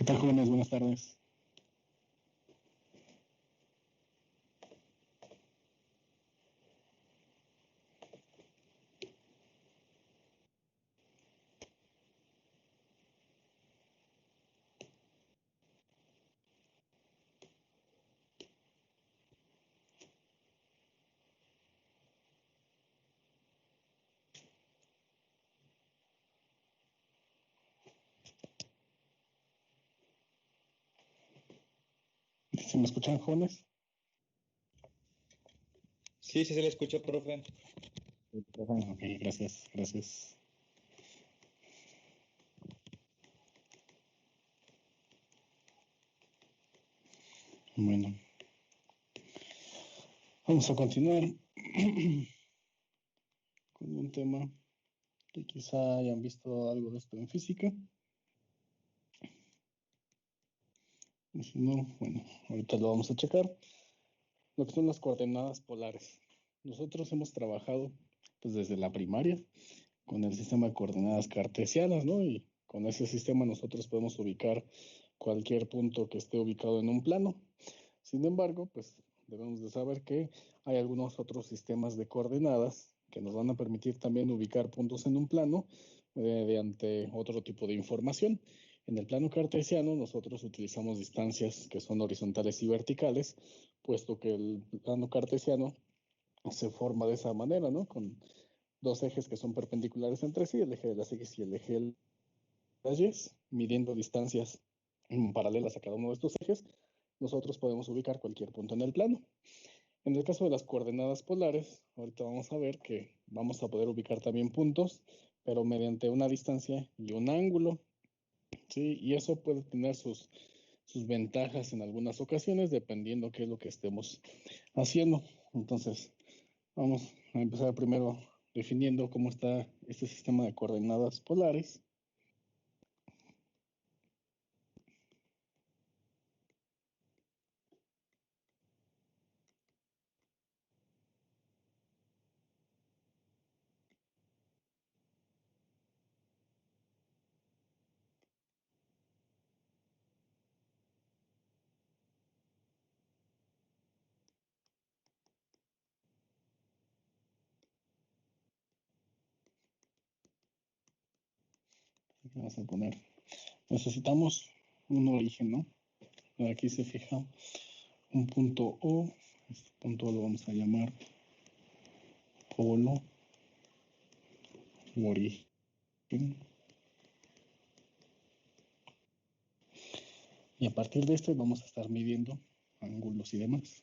tal, jóvenes? Buenas tardes. ¿Sí me escuchan, jóvenes? Sí, se le escucha, profe. Ok, gracias. Bueno, vamos a continuar con un tema que quizá hayan visto algo de esto en física. Y si no, bueno, ahorita lo vamos a checar. Lo que son las coordenadas polares. Nosotros hemos trabajado pues desde la primaria con el sistema de coordenadas cartesianas, ¿no? Y con ese sistema nosotros podemos ubicar cualquier punto que esté ubicado en un plano. Sin embargo, pues debemos de saber que hay algunos otros sistemas de coordenadas que nos van a permitir también ubicar puntos en un plano mediante otro tipo de información. En el plano cartesiano nosotros utilizamos distancias que son horizontales y verticales, puesto que el plano cartesiano se forma de esa manera, ¿no? Con dos ejes que son perpendiculares entre sí, el eje de las X y el eje de las Y, midiendo distancias paralelas a cada uno de estos ejes, nosotros podemos ubicar cualquier punto en el plano. En el caso de las coordenadas polares, ahorita vamos a ver que vamos a poder ubicar también puntos, pero mediante una distancia y un ángulo, ¿sí? Y eso puede tener sus ventajas en algunas ocasiones, dependiendo qué es lo que estemos haciendo. Entonces, vamos a empezar primero definiendo cómo está este sistema de coordenadas polares. Vamos a poner, necesitamos un origen, ¿no? Aquí se fija un punto O, este punto lo vamos a llamar polo u origen. Y a partir de este vamos a estar midiendo ángulos y demás.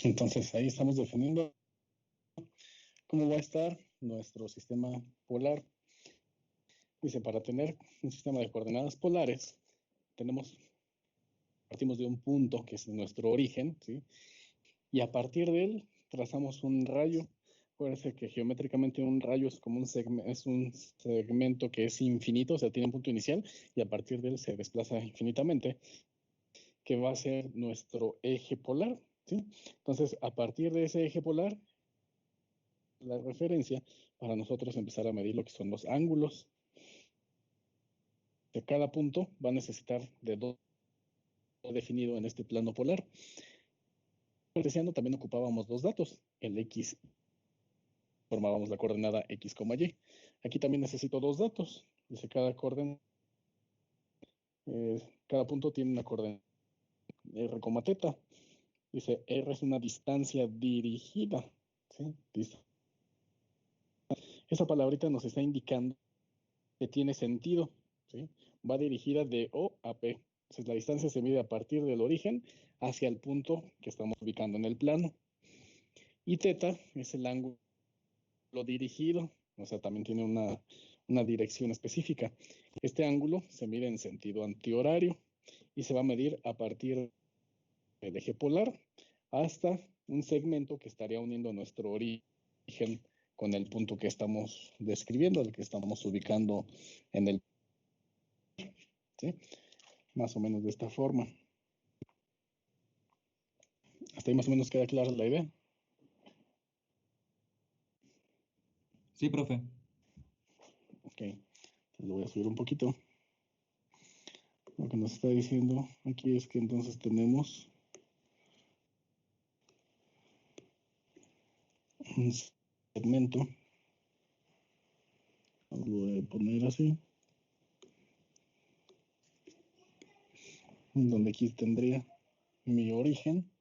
Entonces ahí estamos definiendo cómo va a estar nuestro sistema polar. Dice, para tener un sistema de coordenadas polares, partimos de un punto que es nuestro origen, ¿sí? Y a partir de él trazamos un rayo. Acuérdense que geométricamente un rayo es como un segmento que es infinito, o sea, tiene un punto inicial y a partir de él se desplaza infinitamente, que va a ser nuestro eje polar, ¿sí? Entonces, a partir de ese eje polar, la referencia para nosotros empezar a medir lo que son los ángulos. De cada punto va a necesitar de dos definido en este plano polar. Cartesiano también ocupábamos dos datos, el x, formábamos la coordenada x, y. Aquí también necesito dos datos. Dice cada punto tiene una coordenada r, teta. Dice r es una distancia dirigida, ¿sí? Esa palabrita nos está indicando que tiene sentido, ¿sí? Va dirigida de O a P. Entonces la distancia se mide a partir del origen hacia el punto que estamos ubicando en el plano. Y teta es el ángulo dirigido, o sea, también tiene una dirección específica. Este ángulo se mide en sentido antihorario y se va a medir a partir del eje polar hasta un segmento que estaría uniendo nuestro origen con el punto que estamos describiendo, el que estamos ubicando en el, ¿sí? Más o menos de esta forma. Hasta ahí más o menos queda clara la idea. Sí, profe. Ok, entonces lo voy a subir un poquito. Lo que nos está diciendo aquí es que entonces tenemos un segmento, lo voy a poner así, donde aquí tendría mi origen,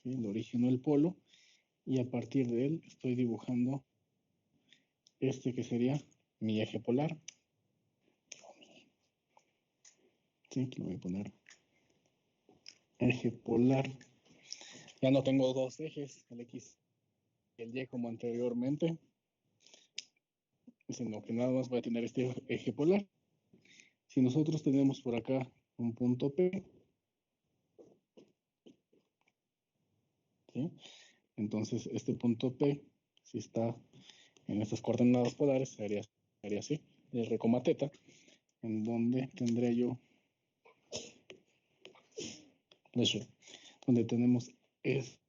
¿sí? El origen o el polo, y a partir de él estoy dibujando este que sería mi eje polar. Sí, aquí lo voy a poner eje polar. Ya no tengo dos ejes, el X y el Y como anteriormente, sino que nada más voy a tener este eje polar. Si nosotros tenemos por acá un punto P, ¿sí? Entonces este punto P, si está en estas coordenadas polares, sería así, R, teta, en donde tendré yo, de hecho, donde tenemos esta,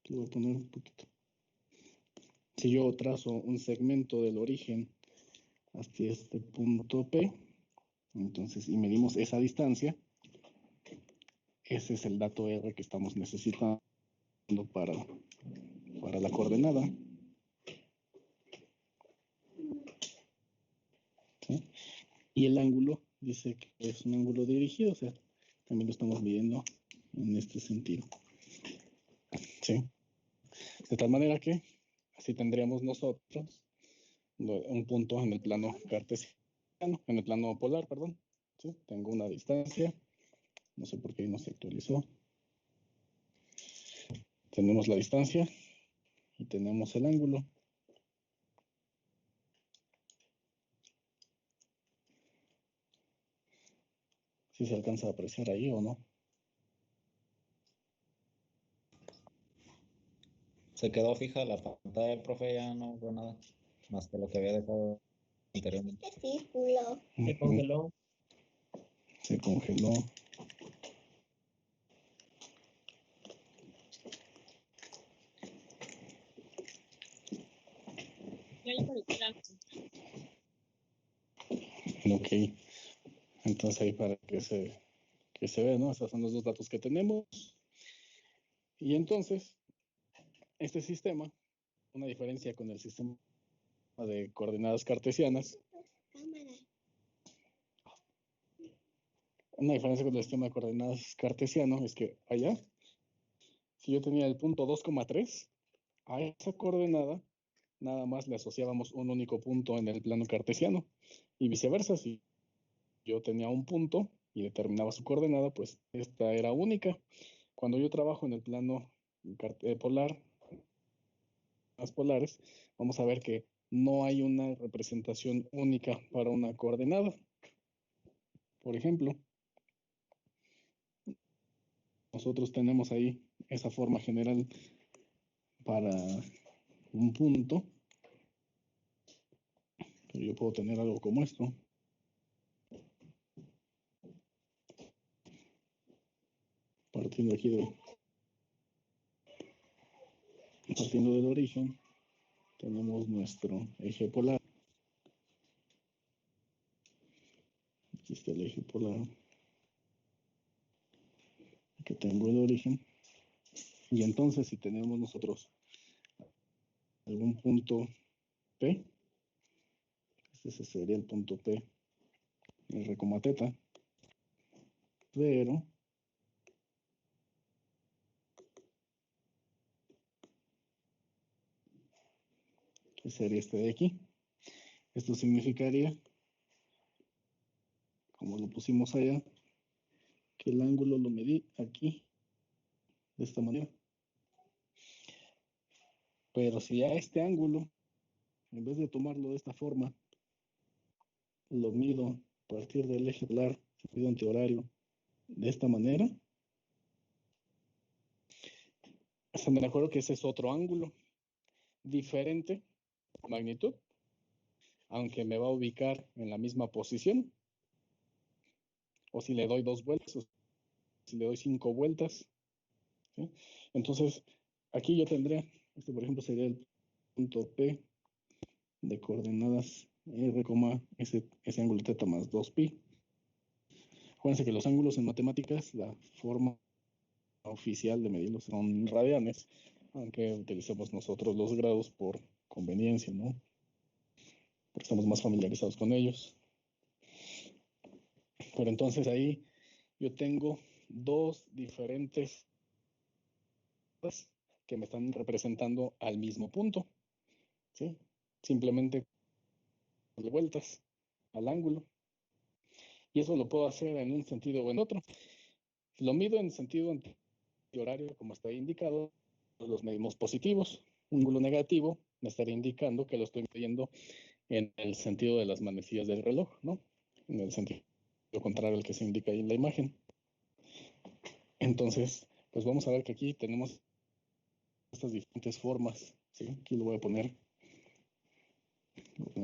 que voy a poner un poquito. Si yo trazo un segmento del origen hasta este punto P, entonces, y medimos esa distancia, ese es el dato R que estamos necesitando para la coordenada. ¿Sí? Y el ángulo dice que es un ángulo dirigido, o sea, también lo estamos midiendo en este sentido. ¿Sí? De tal manera que así tendríamos nosotros un punto en el plano cartesiano, en el plano polar, perdón. ¿Sí? Tengo una distancia, no sé por qué no se actualizó. Tenemos la distancia y tenemos el ángulo. Si se alcanza a apreciar ahí o no. Se quedó fija la pantalla del profe, ya no veo nada más que lo que había dejado anteriormente. Círculo. Se congeló. Se congeló. Ok. Entonces ahí para que se vea, ¿no? Esos son los dos datos que tenemos. Y entonces, este sistema, una diferencia con el sistema de coordenadas cartesianas, una diferencia con el sistema de coordenadas cartesiano es que allá, si yo tenía el punto 2,3, a esa coordenada nada más le asociábamos un único punto en el plano cartesiano. Y viceversa, si yo tenía un punto y determinaba su coordenada, pues esta era única. cuando yo trabajo en el plano polar, las polares, vamos a ver que no hay una representación única para una coordenada. Por ejemplo, nosotros tenemos ahí esa forma general para un punto, pero yo puedo tener algo como esto. Partiendo aquí partiendo del origen, tenemos nuestro eje polar. Aquí está el eje polar. Aquí tengo el origen. Y entonces, si tenemos nosotros algún punto P, ese sería el punto P, R, teta, pero ¿qué sería este de aquí? Esto significaría, como lo pusimos allá, que el ángulo lo medí aquí, de esta manera. Pero si a este ángulo, en vez de tomarlo de esta forma, lo mido a partir del eje polar, mido antihorario, de esta manera, me acuerdo que ese es otro ángulo, diferente magnitud, aunque me va a ubicar en la misma posición, o si le doy 2 vueltas, o si le doy 5 vueltas, ¿sí? Entonces, aquí yo tendría, este por ejemplo sería el punto P de coordenadas R, ese ángulo teta más 2pi. Acuérdense que los ángulos en matemáticas, la forma oficial de medirlos son radianes, aunque utilicemos nosotros los grados por conveniencia, ¿no? Porque estamos más familiarizados con ellos. Pero entonces ahí yo tengo dos diferentes que me están representando al mismo punto, ¿sí? Simplemente de vueltas al ángulo. Y eso lo puedo hacer en un sentido o en otro. Lo mido en sentido antihorario, como está indicado, los medimos positivos. Un ángulo negativo me estaría indicando que lo estoy midiendo en el sentido de las manecillas del reloj, ¿no? En el sentido contrario al que se indica ahí en la imagen. Entonces, pues vamos a ver que aquí tenemos estas diferentes formas, ¿sí? Aquí lo voy a poner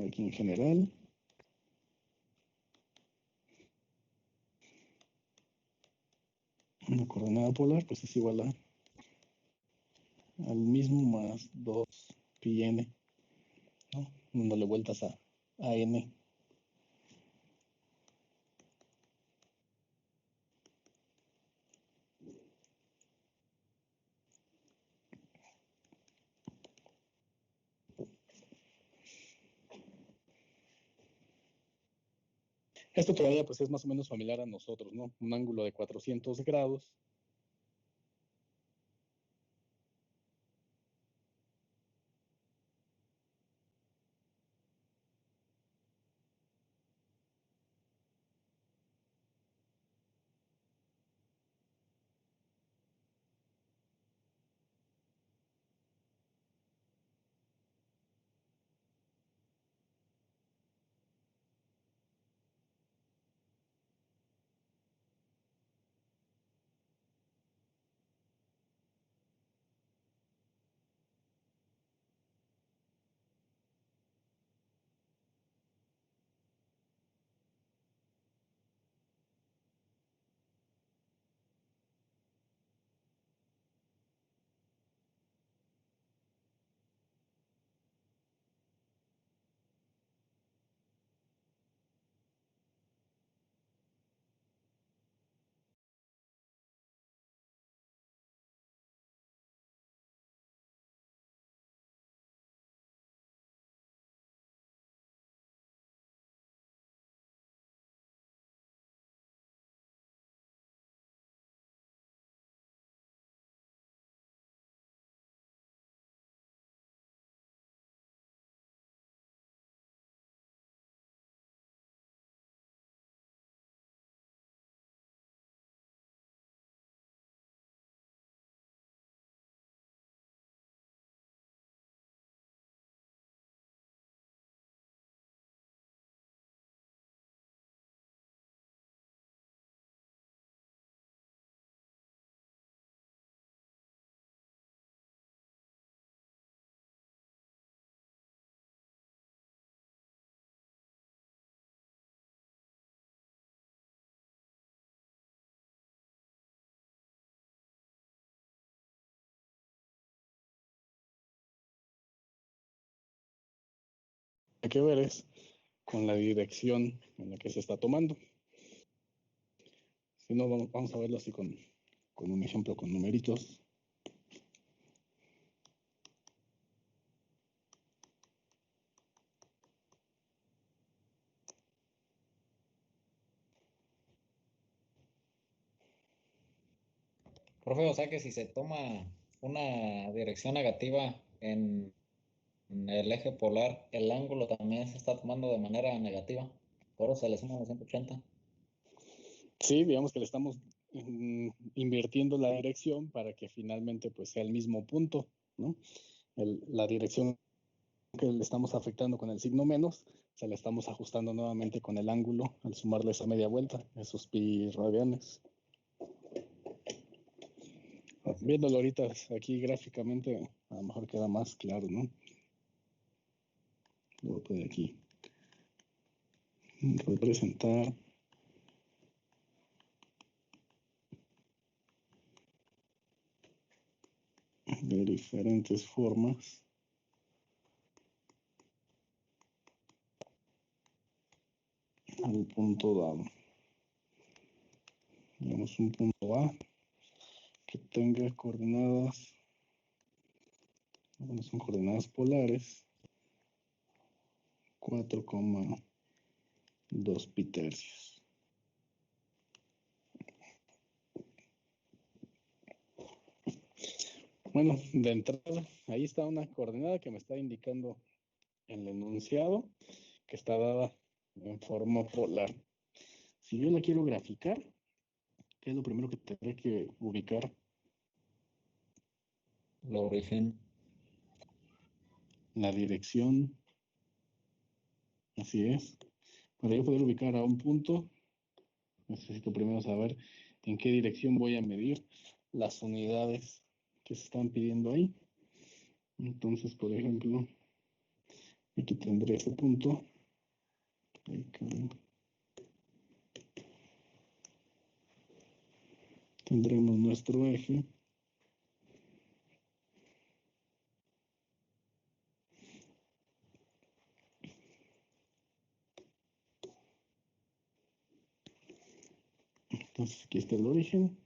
aquí en general. Una coordenada polar, pues es igual al mismo más 2 pi n, ¿no? Dándole vueltas a n. Esto todavía pues es más o menos familiar a nosotros, ¿no? Un ángulo de 400 grados. que ver es con la dirección en la que se está tomando. Si no, vamos a verlo así con un ejemplo con numeritos. Profe, o sea que si se toma una dirección negativa en el eje polar, el ángulo también se está tomando de manera negativa. Por eso se le suma los 180. Sí, digamos que le estamos invirtiendo la dirección para que finalmente pues sea el mismo punto, ¿no? La dirección que le estamos afectando con el signo menos, se la estamos ajustando nuevamente con el ángulo al sumarle esa media vuelta, esos pi radianes. Viéndolo ahorita aquí gráficamente, a lo mejor queda más claro, ¿no? Lo voy a poner aquí. Representar de diferentes formas al punto dado. Digamos un punto A que tenga coordenadas, bueno, son coordenadas polares, 4,2 pi tercios. Bueno, de entrada, ahí está una coordenada que me está indicando el enunciado, que está dada en forma polar. Si yo la quiero graficar, ¿qué es lo primero que tendré que ubicar? La origen. La dirección, así es. Para yo poder ubicar a un punto, necesito primero saber en qué dirección voy a medir las unidades que se están pidiendo ahí. Entonces, por ejemplo, aquí tendré ese punto. Tendremos nuestro eje. Entonces, aquí está el origen.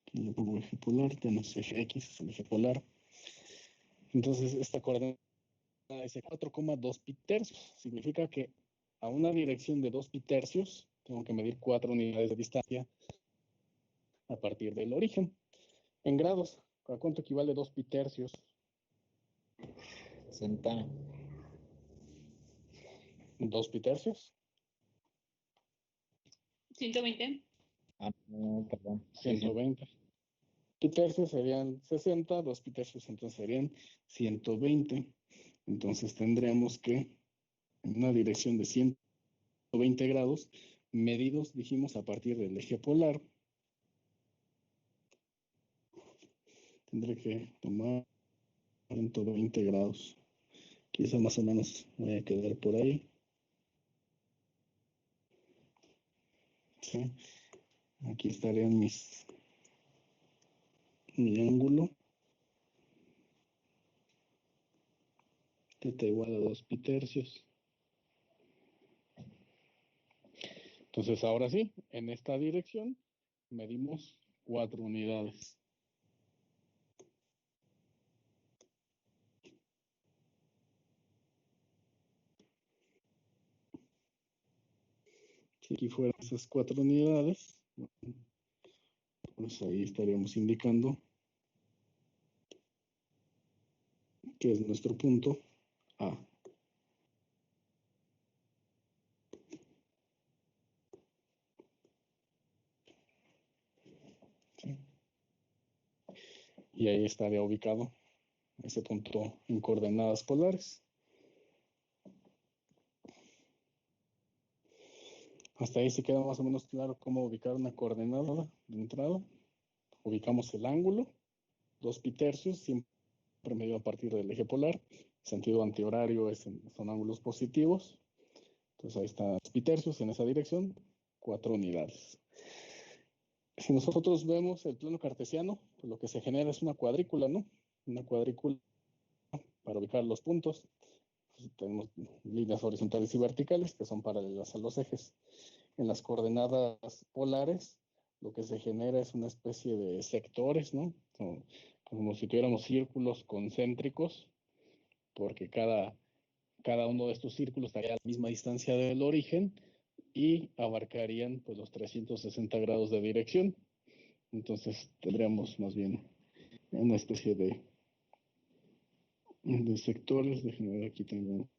Aquí le pongo eje polar, tenemos eje X, es el eje polar. Entonces, esta coordenada es 4,2 pi tercios. Significa que a una dirección de 2 pi tercios tengo que medir 4 unidades de distancia a partir del origen. En grados, ¿a cuánto equivale 2 pi tercios? 60. 2 pi tercios. 120. Ah, no, perdón. Sí, 120. Pi tercios serían 60, 2 pi tercios entonces serían 120. Entonces tendríamos que en una dirección de 120 grados, medidos, dijimos, a partir del eje polar, tendré que tomar 120 grados. Quizá más o menos voy a quedar por ahí. ¿Sí? Aquí estarían mi ángulo. Θ igual a 2 pi tercios. Entonces, ahora sí, en esta dirección medimos 4 unidades. Si aquí fueran esas 4 unidades, pues ahí estaríamos indicando que es nuestro punto A. ¿Sí? Y ahí estaría ubicado ese punto en coordenadas polares. Hasta ahí se queda más o menos claro cómo ubicar una coordenada de entrada. Ubicamos el ángulo, 2 pi tercios, siempre medido a partir del eje polar. Sentido antihorario son ángulos positivos. Entonces ahí está 2 pi tercios en esa dirección, 4 unidades. Si nosotros vemos el plano cartesiano, pues lo que se genera es una cuadrícula, ¿no? Una cuadrícula para ubicar los puntos. tenemos líneas horizontales y verticales que son paralelas a los ejes. En las coordenadas polares, lo que se genera es una especie de sectores, ¿no? Como si tuviéramos círculos concéntricos, porque cada uno de estos círculos estaría a la misma distancia del origen y abarcarían pues los 360 grados de dirección. Entonces tendríamos más bien una especie de sectores. Déjenme ver, aquí tengo.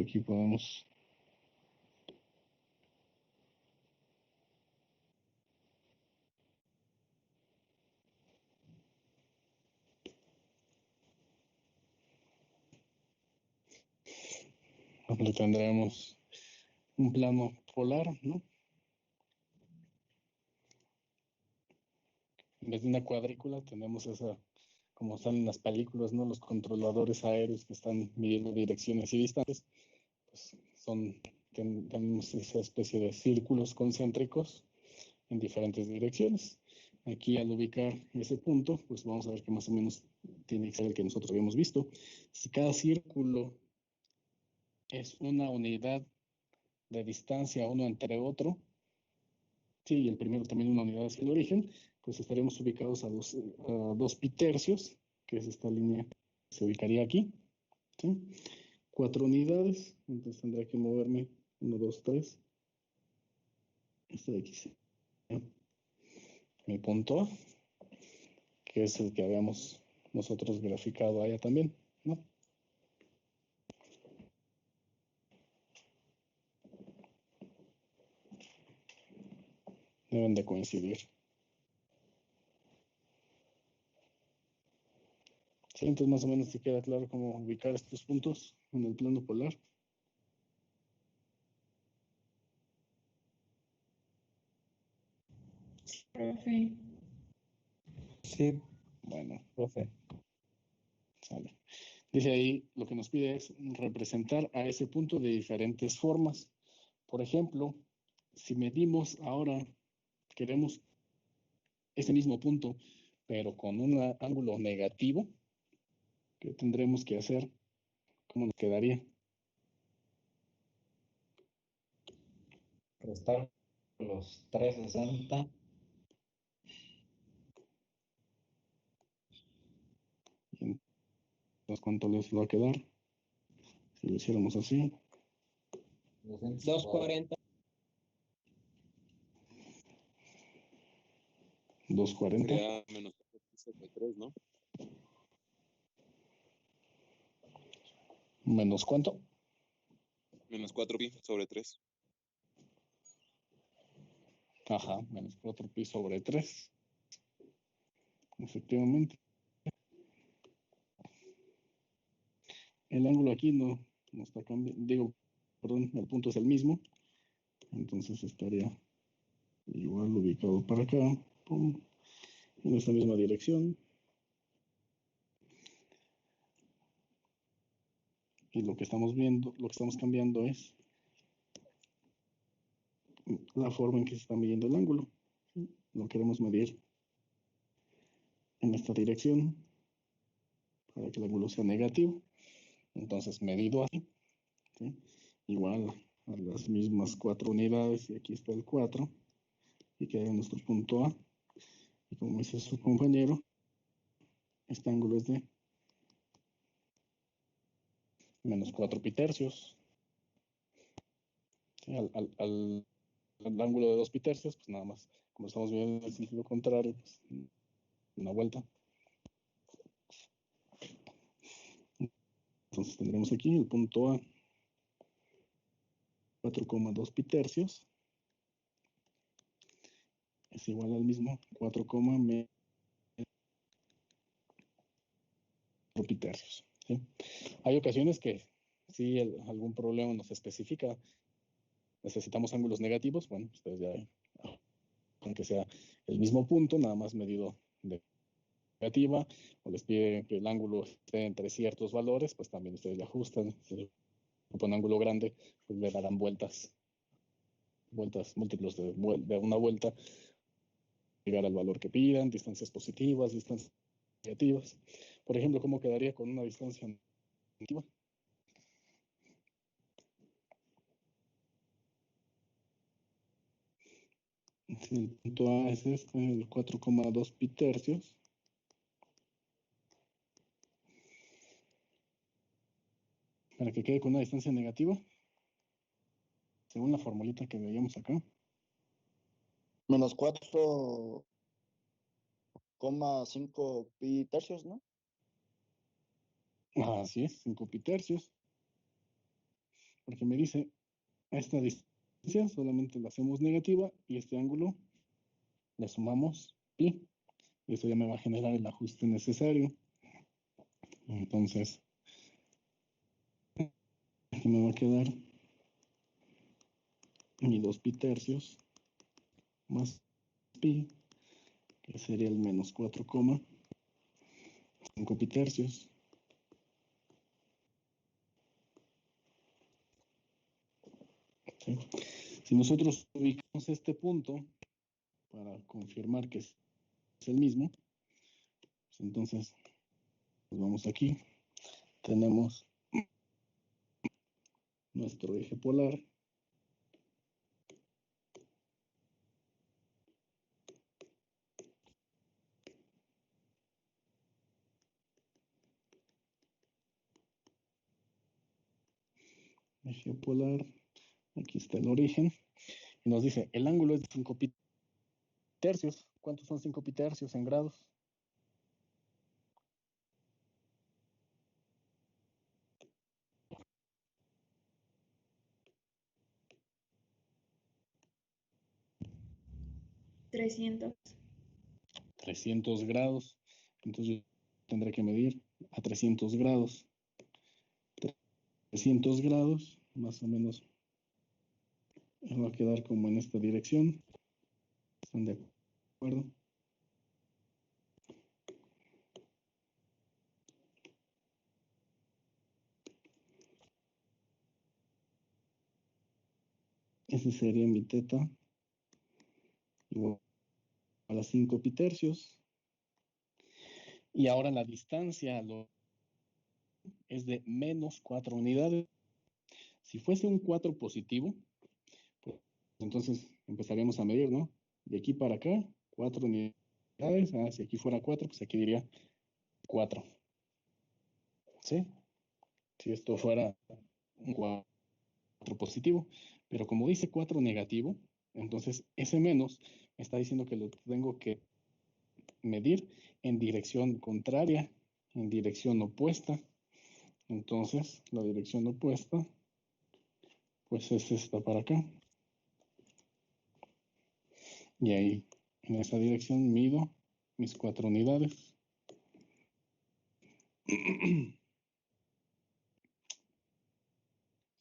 Aquí podemos. Le tendremos un plano polar, ¿no? En vez de una cuadrícula tenemos esa, como salen en las películas, ¿no? Los controladores aéreos que están midiendo direcciones y distancias, pues tenemos esa especie de círculos concéntricos en diferentes direcciones. Aquí al ubicar ese punto, pues vamos a ver que más o menos tiene que ser el que nosotros habíamos visto. Si cada círculo es una unidad de distancia uno entre otro, sí, y el primero también una unidad hacia el origen, pues estaremos ubicados a 2 pitercios, que es esta línea que se ubicaría aquí, ¿sí? 4 unidades, entonces tendré que moverme 1, 2, 3. Este de aquí sí. Mi punto A, que es el que habíamos nosotros graficado allá también, ¿no? Deben de coincidir. Sí, entonces más o menos te queda claro cómo ubicar estos puntos en el plano polar. Profe. Sí, Bueno, profe. sale. Dice ahí, lo que nos pide es representar a ese punto de diferentes formas. Por ejemplo, si medimos ahora, queremos ese mismo punto, pero con un ángulo negativo, ¿qué tendremos que hacer? ¿Cómo nos quedaría? Restar los 360. Y entonces, ¿cuánto les va a quedar? Si lo hiciéramos así. 240. 240. Sería menos 3, ¿no? ¿Menos cuánto? Menos 4pi sobre 3. Ajá, menos 4pi sobre 3. Efectivamente. El ángulo aquí no está cambiando. Digo, perdón, el punto es el mismo. Entonces estaría igual ubicado para acá. Pum, en esta misma dirección. Y lo que estamos viendo, lo que estamos cambiando es la forma en que se está midiendo el ángulo. Lo queremos medir en esta dirección para que el ángulo sea negativo. Entonces, medido así, ¿sí? Igual a las mismas 4 unidades, y aquí está el 4, y queda nuestro punto A. Y como dice su compañero, este ángulo es de menos 4 pitercios. ¿Sí? Al ángulo de 2 pitercios, pues nada más, como estamos viendo en el sentido contrario, pues una vuelta. Entonces tendremos aquí el punto A, 4,2 pitercios, es igual al mismo 4, pitercios. ¿Sí? Hay ocasiones que si algún problema nos especifica, necesitamos ángulos negativos, bueno, ustedes ya, aunque sea el mismo punto, nada más medido de negativa, o les pide que el ángulo esté entre ciertos valores, pues también ustedes le ajustan, se un ángulo grande, pues le darán vueltas múltiplos de una vuelta, llegar al valor que pidan, distancias positivas, distancias negativas. Por ejemplo, ¿cómo quedaría con una distancia negativa? Si el punto A es este, el 4,2 pi tercios. Para que quede con una distancia negativa, según la formulita que veíamos acá. Menos 4,5 pi tercios, ¿no? Así es, 5 pi tercios. Porque me dice, a esta distancia solamente la hacemos negativa y este ángulo le sumamos pi. Y eso ya me va a generar el ajuste necesario. Entonces, aquí me va a quedar mi 2 pi tercios más pi, que sería el menos 4,5 pi tercios. ¿Sí? Si nosotros ubicamos este punto para confirmar que es el mismo, pues entonces nos vamos aquí. Tenemos nuestro eje polar. Eje polar. Aquí está el origen. Y nos dice, el ángulo es de 5 pi tercios. ¿Cuántos son 5 pi tercios en grados? $300. 300 grados. Entonces yo tendré que medir a 300 grados. 300 grados, más o menos, va a quedar como en esta dirección. ¿Están de acuerdo? Ese sería mi teta igual a 5 pi tercios. Y ahora la distancia es de menos 4 unidades. Si fuese un 4 positivo, pues entonces empezaríamos a medir, ¿no? De aquí para acá, 4 unidades. Si aquí fuera 4, pues aquí diría 4. ¿Sí? Si esto fuera un 4 positivo. Pero como dice 4 negativo, entonces ese menos me está diciendo que lo tengo que medir en dirección contraria, en dirección opuesta. Entonces, la dirección opuesta, pues es esta para acá. Y ahí, en esa dirección, mido mis 4 unidades.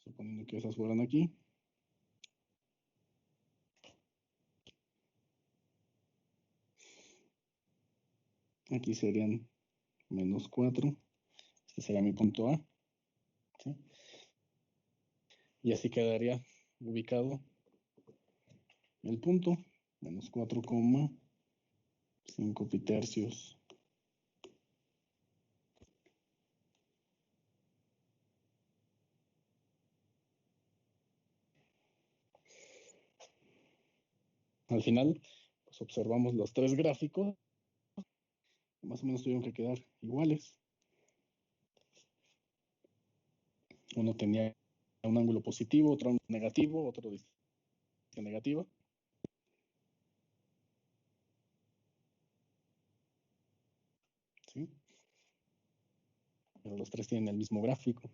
Suponiendo que esas fueran aquí. Aquí serían menos 4. Este sería mi punto A. ¿Sí? Y así quedaría ubicado el punto. Menos 4,5 pi tercios. Al final, pues observamos los 3 gráficos. Más o menos tuvieron que quedar iguales. Uno tenía un ángulo positivo, otro ángulo negativo, otro distancia negativa. ¿Sí? Pero los 3 tienen el mismo gráfico.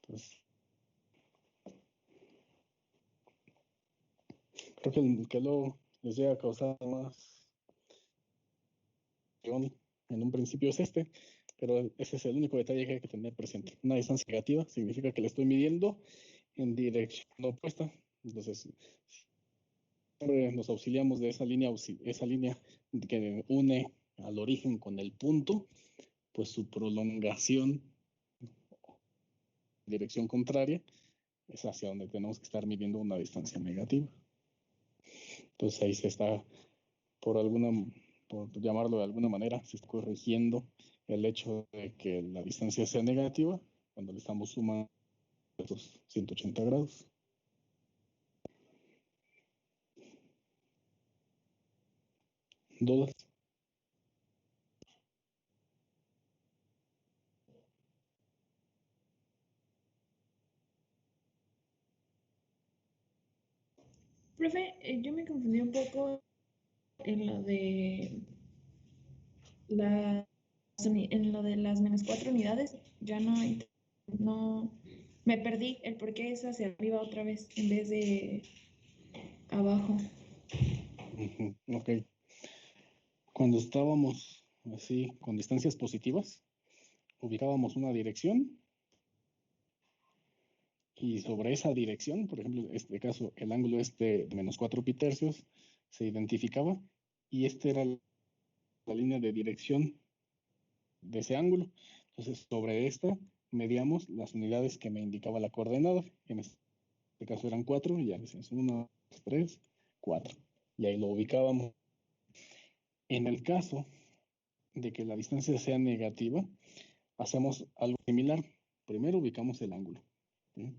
Entonces, creo que el que luego les llega a causar más en un principio es este, pero ese es el único detalle que hay que tener presente. Una distancia negativa significa que le estoy midiendo en dirección opuesta. Entonces, siempre nos auxiliamos de esa línea que une al origen con el punto, pues su prolongación dirección contraria es hacia donde tenemos que estar midiendo una distancia negativa. Entonces ahí se está, por llamarlo de alguna manera, se está corrigiendo el hecho de que la distancia sea negativa cuando le estamos sumando estos 180 grados. ¿Dudas? Profe, yo me confundí un poco en lo de en lo de las -4 unidades. Ya no me perdí el por qué es hacia arriba otra vez en vez de abajo. Ok. Cuando estábamos así con distancias positivas, ubicábamos una dirección y sobre esa dirección, por ejemplo, en este caso, el ángulo es de -4 pi tercios, se identificaba y esta era la línea de dirección de ese ángulo. Entonces, sobre esta medíamos las unidades que me indicaba la coordenada. En este caso eran 4, y ya decíamos 1, 2, 3, 4. Y ahí lo ubicábamos. En el caso de que la distancia sea negativa, hacemos algo similar. Primero ubicamos el ángulo, ¿sí?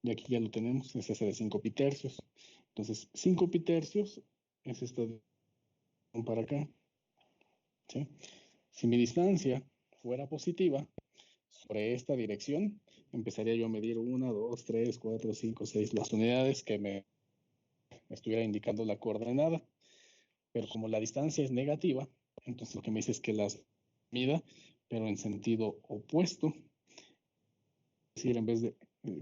Y aquí ya lo tenemos, es ese de 5 pi tercios. Entonces, 5 pi tercios es esta para acá, ¿sí? Si mi distancia fuera positiva, sobre esta dirección, empezaría yo a medir 1, 2, 3, 4, 5, 6, las unidades que me estuviera indicando la coordenada. Pero como la distancia es negativa, entonces lo que me dice es que las mida, pero en sentido opuesto. Es decir, en vez de,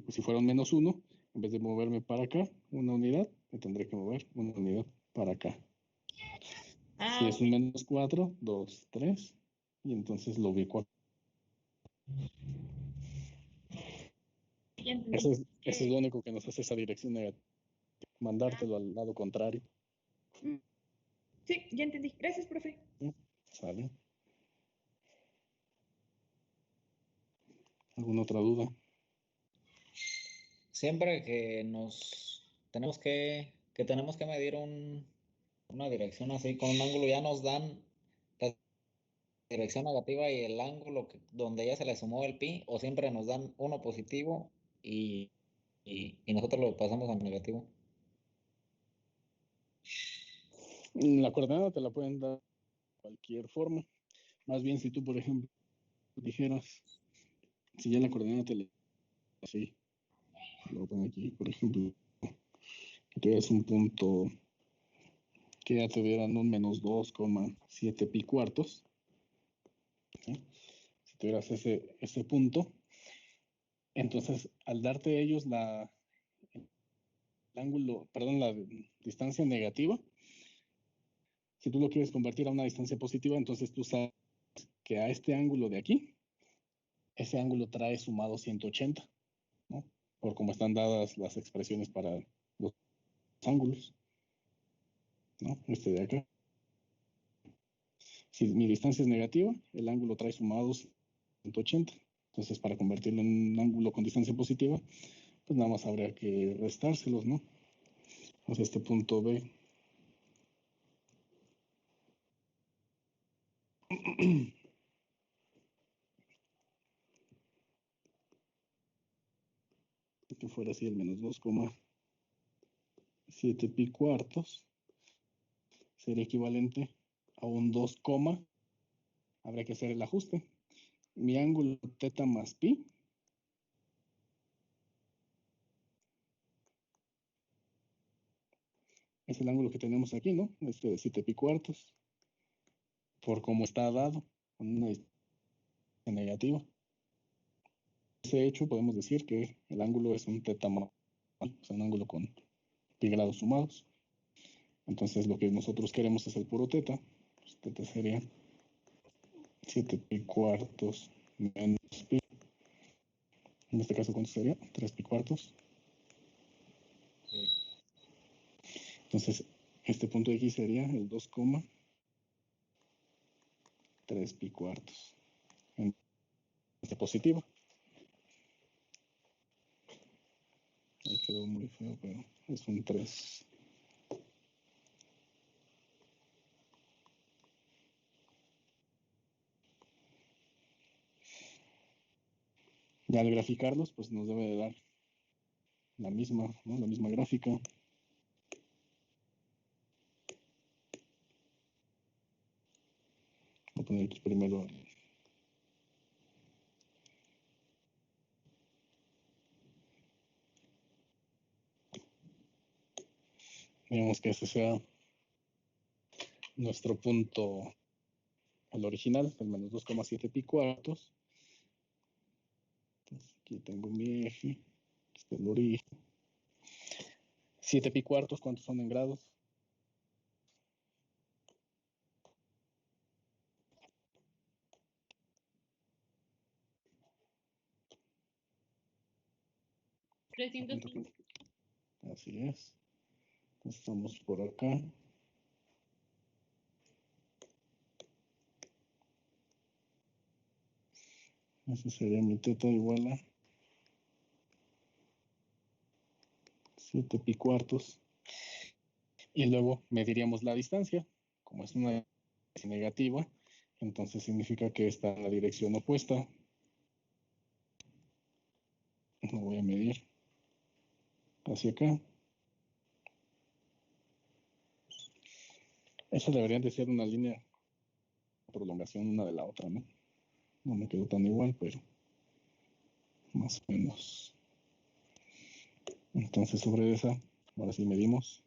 si fuera un -1, en vez de moverme para acá una unidad, me tendré que mover una unidad para acá. Si es un -4, 2, 3, y entonces lo ubico acá. Eso es lo único que nos hace esa dirección negativa, mandártelo al lado contrario. Sí, ya entendí. Gracias, profe. ¿Sale? ¿Alguna otra duda? Siempre que tenemos que medir una dirección así con un ángulo, ya nos dan la dirección negativa y el ángulo donde ya se le sumó el pi, o siempre nos dan uno positivo y nosotros lo pasamos a negativo. La coordenada te la pueden dar de cualquier forma. Más bien, si tú, por ejemplo, dijeras, si ya la coordenada te la así, lo voy a poner aquí, por ejemplo, que tuvieras un punto que ya tuvieran un -2,7 pi cuartos, ¿sí? Si tuvieras ese punto, entonces al darte ellos el ángulo, perdón, la distancia negativa, si tú lo quieres convertir a una distancia positiva, entonces tú sabes que a este ángulo de aquí, ese ángulo trae sumado 180, ¿no? Por cómo están dadas las expresiones para los ángulos, ¿no? Este de acá. Si mi distancia es negativa, el ángulo trae sumados 180. Entonces, para convertirlo en un ángulo con distancia positiva, pues nada más habría que restárselos, ¿no? O sea, este punto B. Que fuera así el -2,7 pi cuartos, sería equivalente a un 2, habría que hacer el ajuste. Mi ángulo teta más pi es el ángulo que tenemos aquí, ¿no? Este de 7 pi cuartos, por cómo está dado, con una distancia negativa. Ese hecho podemos decir que el ángulo es un teta más, o sea, un ángulo con pi grados sumados. Entonces lo que nosotros queremos es el puro teta. Pues teta sería 7 pi cuartos menos pi. En este caso, ¿cuánto sería? 3 pi cuartos. Sí. Entonces, este punto de aquí sería el 2,3 pi cuartos. En este positivo. quedó muy feo, pero es un 3. Y al graficarlos, pues nos debe de dar la misma, ¿no? La misma gráfica. Voy a poner aquí primero digamos que ese sea nuestro punto, el original, el menos 2,7 pi cuartos. Entonces aquí tengo mi eje, este es el origen. 7 pi cuartos, ¿cuántos son en grados? 315. Así es. Estamos por acá. Ese sería mi teta igual a 7 pi cuartos. Y luego mediríamos la distancia. Como es una negativa, entonces significa que está en la dirección opuesta. Lo voy a medir hacia acá. Eso debería de ser una línea de prolongación una de la otra, ¿no? No me quedó tan igual, pero más o menos. Entonces sobre esa, ahora sí medimos.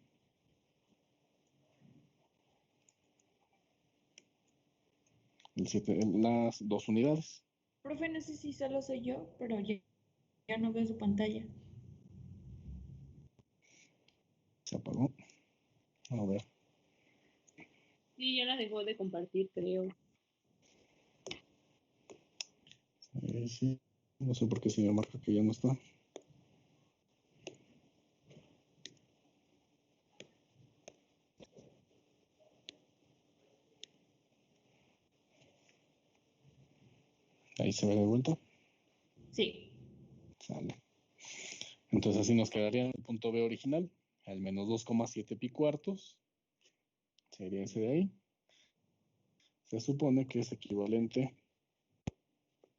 Las 2 unidades. Profe, no sé si solo soy yo, pero ya no veo su pantalla. Se apagó. A ver. Sí, ya la dejó de compartir, creo. Sí. No sé por qué se me marca que ya no está. Ahí se ve de vuelta. Sí. Sale. Entonces así nos quedaría el punto B original, al menos 2,7 pi cuartos. Sería ese de ahí. Se supone que es equivalente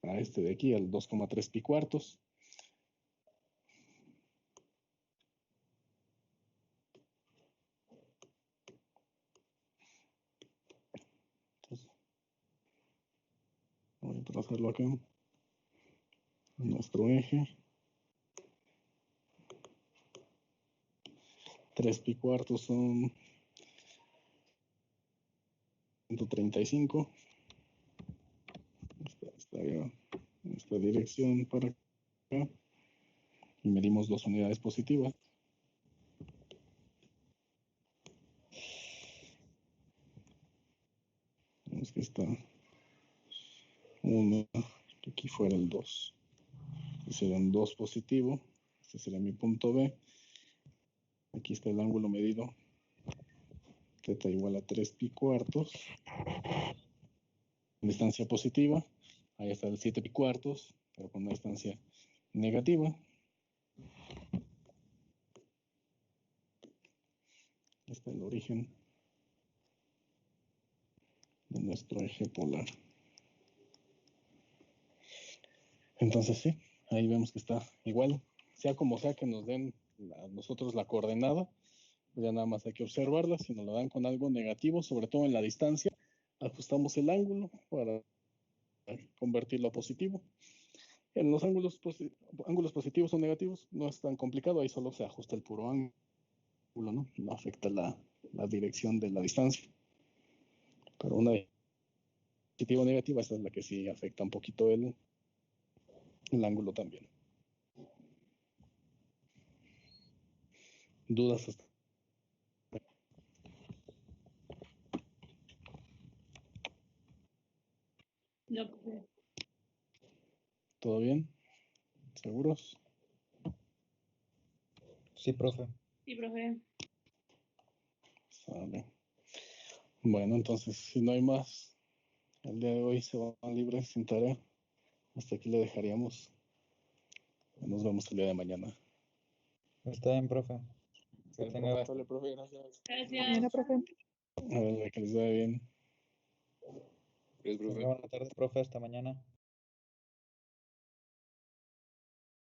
a este de aquí, al 2,3 pi cuartos. Entonces, voy a trazarlo acá. Nuestro eje. 3 pi cuartos son 135. Estaría esta dirección para acá. Y medimos 2 unidades positivas. Vemos que está 1, que aquí fuera el 2. Este sería un 2 positivo. Este sería mi punto B. Aquí está el ángulo medido. Teta igual a 3 pi cuartos. Distancia positiva. Ahí está el 7 pi cuartos, pero con una distancia negativa. Este es el origen de nuestro eje polar. Entonces sí, ahí vemos que está igual. Sea como sea que nos den a nosotros la coordenada, pues ya nada más hay que observarla. Si nos la dan con algo negativo, sobre todo en la distancia, ajustamos el ángulo para convertirlo a positivo. En los ángulos positivos o negativos no es tan complicado, ahí solo se ajusta el puro ángulo, ¿no? No afecta la dirección de la distancia. Pero una positiva o negativa, esta es la que sí afecta un poquito el ángulo también. ¿Dudas hasta? No, profe. ¿Todo bien? ¿Seguros? Sí, profe. Sí, profe. Sale. Bueno, entonces, si no hay más, el día de hoy se van libres sin tarea. Hasta aquí le dejaríamos. Nos vemos el día de mañana. Está bien, profe. Que Sí, tenga- profe. Sale, profe, gracias. Gracias. Bueno, profe. A ver, que les vaya bien. Gracias, profe. tenga buena tarde, profe. Hasta mañana.